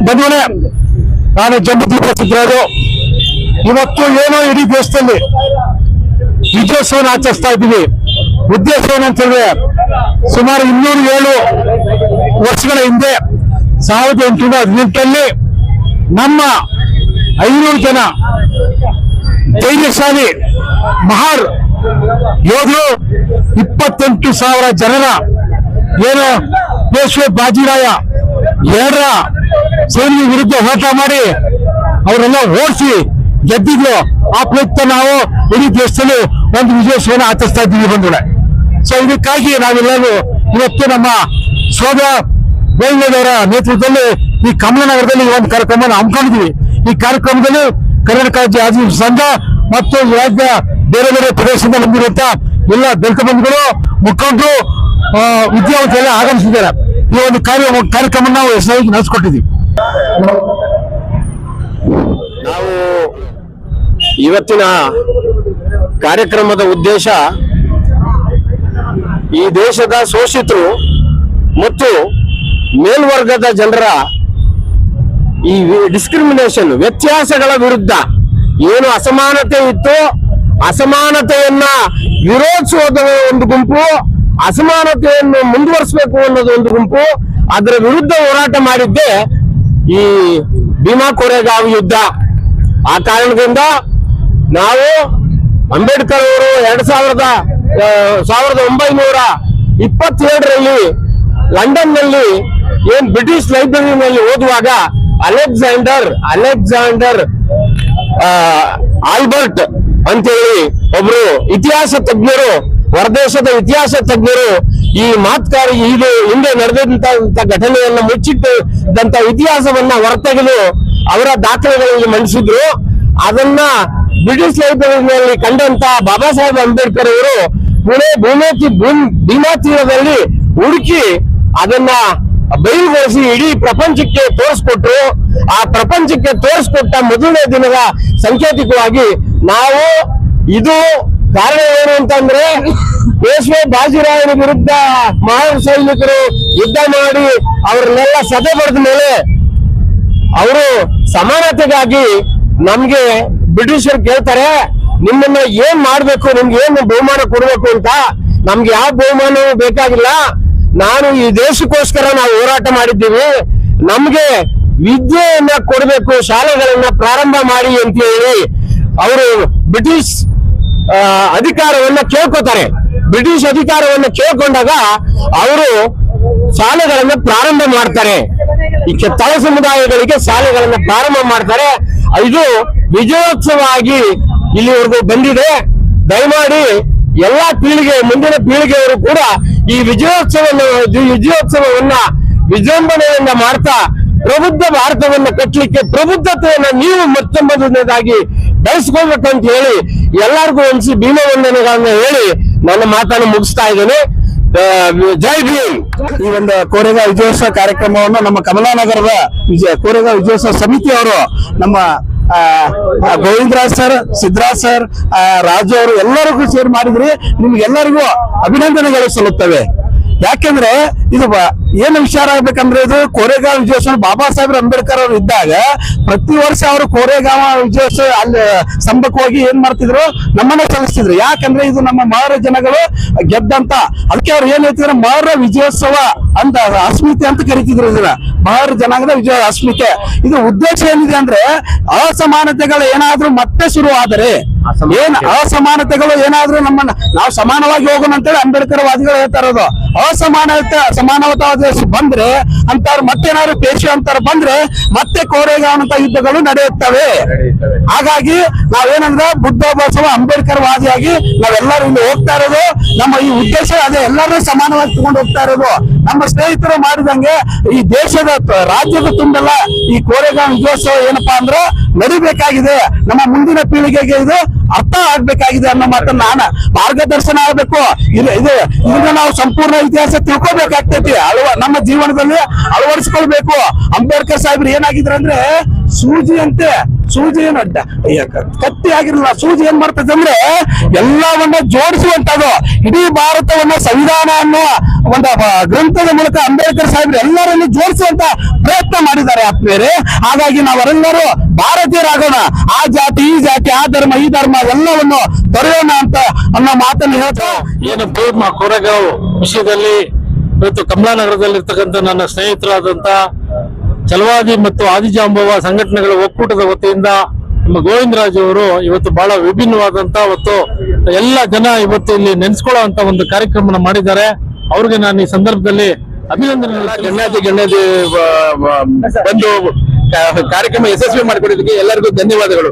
ಬಂಧುಗಳೇ, ನಾನು ಜಂಬೂದ್ವೀಪ ಸಿದ್ದರಾಜು. ಇವತ್ತು ಏನೋ ಇಡೀ ದೇಶದಲ್ಲಿ ವಿಜಯೋತ್ಸವನ ಆಚರಿಸ್ತಾ ಇದ್ದೀವಿ. ಉದ್ದೇಶ ಏನಂತ ಹೇಳಿದ್ರೆ, ಸುಮಾರು 207 ವರ್ಷಗಳ ಹಿಂದೆ 1818ರಲ್ಲಿ ನಮ್ಮ 500 ಜನ ಧೈರ್ಯಶಾಲಿ ಮಹಾರ್ ಯೋಧರು 28,000 ಜನರ ಏನು ಪೇಶ್ವೆ ಬಾಜಿರಾಯ 2ರ ಸೈನ್ಯ ವಿರುದ್ಧ ಹೋರಾಟ ಮಾಡಿ ಅವರೆಲ್ಲ ಓಡಿಸಿ ಗೆದ್ದಿದ್ರು. ಆ ಪ್ರಯುಕ್ತ ನಾವು ಇಡೀ ದೇಶದಲ್ಲಿ ಒಂದು ವಿಜಯೋತ್ಸವನ ಆಚರಿಸ್ತಾ ಇದ್ದೀವಿ ಬಂಧುಗಳೇ. ಸೊ ಇದಕ್ಕಾಗಿ ನಾವೆಲ್ಲರೂ ಇವತ್ತು ನಮ್ಮ ಶೋಭಾ ಗೋವಿಂದವರ ನೇತೃತ್ವದಲ್ಲಿ ಈ ಕಮಲನಗರದಲ್ಲಿ ಒಂದು ಕಾರ್ಯಕ್ರಮವನ್ನು ಹಮ್ಮಿಕೊಂಡಿದ್ದೀವಿ. ಈ ಕಾರ್ಯಕ್ರಮದಲ್ಲಿ ಕರ್ನಾಟಕ ರಾಜ್ಯ ಆದಿವಾಸಿ ಸಂಘ ಮತ್ತು ರಾಜ್ಯ ಬೇರೆ ಬೇರೆ ಪ್ರದೇಶದಿಂದ ಬಂದಿರುವಂತ ಎಲ್ಲ ದಲಿತ ಬಂಧುಗಳು, ಮುಖಂಡರು, ವಿದ್ಯಾವಂತರೆಲ್ಲ ಆಗಮಿಸಿದ್ದಾರೆ. ಈ ಒಂದು ಕಾರ್ಯಕ್ರಮ ನಾವು ಯಶಸ್ವಿಯಾಗಿ ನಡೆಸಿಕೊಟ್ಟಿದ್ದೀವಿ. ನಾವು ಇವತ್ತಿನ ಕಾರ್ಯಕ್ರಮದ ಉದ್ದೇಶ ಈ ದೇಶದ ಶೋಷಿತರು ಮತ್ತು ಮೇಲ್ವರ್ಗದ ಜನರ ಈ ಡಿಸ್ಕ್ರಿಮಿನೇಷನ್ ವ್ಯತ್ಯಾಸಗಳ ವಿರುದ್ಧ ಏನು ಅಸಮಾನತೆ ಇತ್ತು, ಅಸಮಾನತೆಯನ್ನ ವಿರೋಧಿಸುವುದ ಒಂದು ಗುಂಪು, ಅಸಮಾನತೆಯನ್ನು ಮುಂದುವರಿಸಬೇಕು ಅನ್ನೋದು ಒಂದು ಗುಂಪು, ಅದರ ವಿರುದ್ಧ ಹೋರಾಟ ಮಾಡಿದ್ದೆ ಈ ಭೀಮಾ ಕೋರೆಗಾಂವ್ ಯುದ್ಧ. ಆ ಕಾರಣದಿಂದ ನಾವು ಅಂಬೇಡ್ಕರ್ ಅವರು 1927ರಲ್ಲಿ ಲಂಡನ್ ನಲ್ಲಿ ಏನ್ ಬ್ರಿಟಿಷ್ ಲೈಬ್ರರಿನಲ್ಲಿ ಓದುವಾಗ ಅಲೆಕ್ಸಾಂಡರ್ ಆಲ್ಬರ್ಟ್ ಅಂತೇಳಿ ಒಬ್ರು ಇತಿಹಾಸ ತಜ್ಞರು, ಹೊರದೇಶದ ಇತಿಹಾಸ ತಜ್ಞರು ಈ ಮಾತುಕಾರಿ ಇದು ಹಿಂದೆ ನಡೆದಂತ ಘಟನೆಯನ್ನ ಮುಚ್ಚಿಟ್ಟಂತ ಇತಿಹಾಸವನ್ನ ಹೊರತೆಗೆದು ಅವರ ದಾಖಲೆಗಳಲ್ಲಿ ಮಂಡಿಸಿದ್ರು. ಅದನ್ನ ಬ್ರಿಟಿಷ್ ಲೈಬ್ರರಿನಲ್ಲಿ ಕಂಡಂತ ಬಾಬಾ ಸಾಹೇಬ್ ಅಂಬೇಡ್ಕರ್ ಅವರು ಪುಣೆ ಭೀಮಾ ತೀರದಲ್ಲಿ ಹುಡುಕಿ ಅದನ್ನ ಬಯಲುಗೊಳಿಸಿ ಇಡೀ ಪ್ರಪಂಚಕ್ಕೆ ತೋರಿಸ್ಕೊಟ್ರು. ಆ ಪ್ರಪಂಚಕ್ಕೆ ತೋರಿಸ್ಕೊಟ್ಟ ಮೊದಲನೇ ದಿನದ ಸಂಕೇತಿಕವಾಗಿ ನಾವು ಇದು ಕಾರಣ ಏನು ಅಂತಂದ್ರೆ, ಪೇಶ್ವೆ ಬಾಜಿರಾಯನ ವಿರುದ್ಧ ಮಹಾನ್ ಸೈನಿಕರು ಯುದ್ಧ ಮಾಡಿ ಅವ್ರನ್ನೆಲ್ಲ ಸದೆ ಬರೆದ ಮೇಲೆ ಅವರು ಸಮಾನತೆಗಾಗಿ ನಮ್ಗೆ ಬ್ರಿಟಿಷರು ಕೇಳ್ತಾರೆ, ನಿಮ್ಮನ್ನ ಏನ್ ಮಾಡ್ಬೇಕು, ನಿಮ್ಗೆ ಏನು ಬಹುಮಾನ ಕೊಡ್ಬೇಕು ಅಂತ. ನಮ್ಗೆ ಯಾವ ಬಹುಮಾನವೂ ಬೇಕಾಗಿಲ್ಲ, ನಾನು ಈ ದೇಶಕ್ಕೋಸ್ಕರ ನಾವು ಹೋರಾಟ ಮಾಡಿದ್ದೀವಿ, ನಮ್ಗೆ ವಿದ್ಯೆಯನ್ನ ಕೊಡ್ಬೇಕು, ಶಾಲೆಗಳನ್ನ ಪ್ರಾರಂಭ ಮಾಡಿ ಅಂತ ಹೇಳಿ ಅವರು ಬ್ರಿಟಿಷ್ ಅಧಿಕಾರವನ್ನ ಕೇಳ್ಕೊತಾರೆ. ಬ್ರಿಟಿಷ್ ಅಧಿಕಾರವನ್ನ ಕೇಳ್ಕೊಂಡಾಗ ಅವರು ಶಾಲೆಗಳನ್ನ ಪ್ರಾರಂಭ ಮಾಡ್ತಾರೆ. ಈ ತಳ ಸಮುದಾಯಗಳಿಗೆ ಶಾಲೆಗಳನ್ನ ಪ್ರಾರಂಭ ಮಾಡ್ತಾರೆ. ಇದು ವಿಜಯೋತ್ಸವ ಆಗಿ ಇಲ್ಲಿವರೆಗೂ ಬಂದಿದೆ. ದಯಮಾಡಿ ಎಲ್ಲಾ ಪೀಳಿಗೆ, ಮುಂದಿನ ಪೀಳಿಗೆಯವರು ಕೂಡ ಈ ವಿಜಯೋತ್ಸವವನ್ನ ವಿಜೃಂಭಣೆಯಿಂದ ಮಾಡ್ತಾ ಪ್ರಬುದ್ಧ ಭಾರತವನ್ನ ಕಟ್ಟಲಿಕ್ಕೆ ಪ್ರಬುದ್ಧತೆಯನ್ನ ನೀವು ಮತ್ತೊಂಬದನೇದಾಗಿ ಬೆಳೆಸ್ಕೊಳ್ಬೇಕಂತ ಹೇಳಿ ಎಲ್ಲರಿಗೂ ಒಂದ್ಸಿ ಭೀಮ ವಂದನೆಗಳನ್ನ ಹೇಳಿ ನನ್ನ ಮಾತನ್ನು ಮುಗಿಸ್ತಾ ಇದ್ದೇನೆ. ಜೈ ಭೀಮ್. ಈ ಒಂದು ಕೋರೆಗಾಂವ್ ವಿಜಯೋತ್ಸವ ಕಾರ್ಯಕ್ರಮವನ್ನು ನಮ್ಮ ಕಮಲಾನಗರದ ಕೋರೆಗಾಂವ್ ವಿಜಯೋತ್ಸವ ಸಮಿತಿಯವರು ನಮ್ಮ ಗೋವಿಂದರಾಜ್ ಸರ್, ಸಿದ್ದರಾಜ್ ಸರ್, ರಾಜು ಅವರು ಎಲ್ಲರಿಗೂ ಸೇರಿ ಮಾಡಿದ್ರಿ. ನಿಮ್ಗೆಲ್ಲರಿಗೂ ಅಭಿನಂದನೆಗಳು ಸಲ್ಲುತ್ತವೆ. ಯಾಕೆಂದ್ರೆ ಇದು ಏನು ವಿಚಾರ ಆಗ್ಬೇಕಂದ್ರೆ, ಇದು ಕೋರೆಗಾಂವ್ ವಿಜಯೋತ್ಸವ ಬಾಬಾ ಸಾಹೇಬ್ ಅಂಬೇಡ್ಕರ್ ಅವರು ಇದ್ದಾಗ ಪ್ರತಿ ವರ್ಷ ಅವರು ಕೋರೆಗಾಂವ್ ವಿಜಯೋತ್ಸವ ಅಲ್ಲಿ ಸಂಭಕ್ಕೆ ಹೋಗಿ ಏನ್ ಮಾಡ್ತಿದ್ರು, ನಮ್ಮನ್ನ ಸಲ್ಲಿಸ್ತಿದ್ರು. ಯಾಕಂದ್ರೆ ಇದು ನಮ್ಮ ಮಹಾರ ಜನಗಳು ಗೆದ್ದಂತ, ಅದಕ್ಕೆ ಅವ್ರು ಏನ್ ಹೇಳ್ತಿದ್ರು, ಮಹಾರ ವಿಜಯೋತ್ಸವ ಅಂತ ಅಸ್ಮಿತೆ ಅಂತ ಕರಿತಿದ್ರು. ಇದನ್ನ ಮಹಾರ ಜನಾಂಗದ ವಿಜಯ ಅಸ್ಮಿತೆ. ಇದು ಉದ್ದೇಶ ಏನಿದೆ ಅಂದ್ರೆ, ಅಸಮಾನತೆಗಳು ಏನಾದ್ರೂ ಮತ್ತೆ ಶುರು ಆದರೆ, ಅಸಮಾನತೆಗಳು ಏನಾದ್ರೂ ನಮ್ಮನ್ನ ನಾವು ಸಮಾನವಾಗಿ ಹೋಗೋಣ ಅಂತೇಳಿ ಅಂಬೇಡ್ಕರ್ ವಾದಿಗಳು ಹೇಳ್ತಾ ಇರೋದು. ಸಮಾನತಾವಾದ ಬಂದ್ರೆ ಅಂತವ್ರು ಮತ್ತೇನಾದ್ರು ಪೇಶಿ ಅಂತಾರ ಬಂದ್ರೆ ಮತ್ತೆ ಕೋರೆಗಾಂವ್ ಅಂತ ಯುದ್ಧಗಳು ನಡೆಯುತ್ತವೆ. ಹಾಗಾಗಿ ನಾವೇನಂದ್ರೆ ಬುದ್ಧ ಬಸವ ಅಂಬೇಡ್ಕರ್ ವಾದಿಯಾಗಿ ನಾವೆಲ್ಲರೂ ಇಲ್ಲಿ ಹೋಗ್ತಾ ಇರೋದು. ನಮ್ಮ ಈ ಉದ್ದೇಶ ಅದೇ, ಎಲ್ಲರೂ ಸಮಾನವಾಗಿ ತಗೊಂಡು ಹೋಗ್ತಾ ಇರೋದು. ನಮ್ಮ ಸ್ನೇಹಿತರು ಮಾಡಿದಂಗೆ ಈ ದೇಶದ ರಾಜ್ಯದ ತುಂಬೆಲ್ಲ ಈ ಕೋರೆಗಾಂವ್ ವಿಜಯೋತ್ಸವ ಏನಪ್ಪಾ ಅಂದ್ರೆ ನಡಿಬೇಕಾಗಿದೆ. ನಮ್ಮ ಮುಂದಿನ ಪೀಳಿಗೆಗೆ ಇದು ಅರ್ಥ ಆಗ್ಬೇಕಾಗಿದೆ ಅನ್ನೋ ಮಾತನ್ನ ನಾನು ಮಾರ್ಗದರ್ಶನ ಆಗ್ಬೇಕು. ಇದನ್ನ ನಾವು ಸಂಪೂರ್ಣ ಇತಿಹಾಸ ತಿಳ್ಕೊಬೇಕಾಗ್ತೈತಿ, ನಮ್ಮ ಜೀವನದಲ್ಲಿ ಅಳವಡಿಸ್ಕೊಳ್ಬೇಕು. ಅಂಬೇಡ್ಕರ್ ಸಾಹೇಬ್ರು ಏನಾಗಿದ್ರು ಅಂದ್ರೆ ಸೂಜಿಯಂತೆ ಸೂಜಿ ಏನು ಕತ್ತಿ ಆಗಿರಲ್ಲ. ಸೂಜಿ ಏನ್ ಮಾಡ್ತದೆ ಅಂದ್ರೆ ಎಲ್ಲವನ್ನ ಜೋಡಿಸುವಂತದ್ದು. ಇಡೀ ಭಾರತವನ್ನ ಸಂವಿಧಾನ ಅನ್ನೋ ಒಂದು ಗ್ರಂಥದ ಮೂಲಕ ಅಂಬೇಡ್ಕರ್ ಸಾಹೇಬ್ರು ಎಲ್ಲರನ್ನು ಜೋಡಿಸುವಂತ ಪ್ರಯತ್ನ ಮಾಡಿದ್ದಾರೆ ಆತ್ಮೀಯರೇ. ಹಾಗಾಗಿ ನಾವೆಲ್ಲರೂ ಭಾರತೀಯರಾಗೋಣ. ಆ ಜಾತಿ ಈ ಜಾತಿ, ಆ ಧರ್ಮ ಈ ಧರ್ಮ ಎಲ್ಲವನ್ನು ತೊರೆಯೋಣ ಅಂತ ಅನ್ನೋ ಮಾತನ್ನು ಹೇಳ್ತಾ ಏನು ಭೀಮ ಕೊರೆಗಾಂವ್ ವಿಷಯದಲ್ಲಿ ಇವತ್ತು ಕಮಲಾನಗರದಲ್ಲಿ ಇರ್ತಕ್ಕಂಥ ನನ್ನ ಸ್ನೇಹಿತರಾದಂತ ಛಲವಾದಿ ಮತ್ತು ಆದಿಜಾಂಬವ ಸಂಘಟನೆಗಳ ಒಕ್ಕೂಟದ ವತಿಯಿಂದ ನಮ್ಮ ಗೋವಿಂದರಾಜ್ ಅವರು ಇವತ್ತು ಬಹಳ ವಿಭಿನ್ನವಾದಂತ ಮತ್ತು ಎಲ್ಲ ಜನ ಇವತ್ತು ಇಲ್ಲಿ ನೆನೆಸ್ಕೊಳ್ಳುವಂತ ಒಂದು ಕಾರ್ಯಕ್ರಮ ಮಾಡಿದ್ದಾರೆ. ಅವ್ರಿಗೆ ನಾನು ಈ ಸಂದರ್ಭದಲ್ಲಿ ಅಭಿನಂದನೆ. ಗಣ್ಯಾತಿ ಬಂದು ಕಾರ್ಯಕ್ರಮ ಯಶಸ್ವಿ ಮಾಡಿಕೊಡೋದಕ್ಕೆ ಎಲ್ಲರಿಗೂ ಧನ್ಯವಾದಗಳು.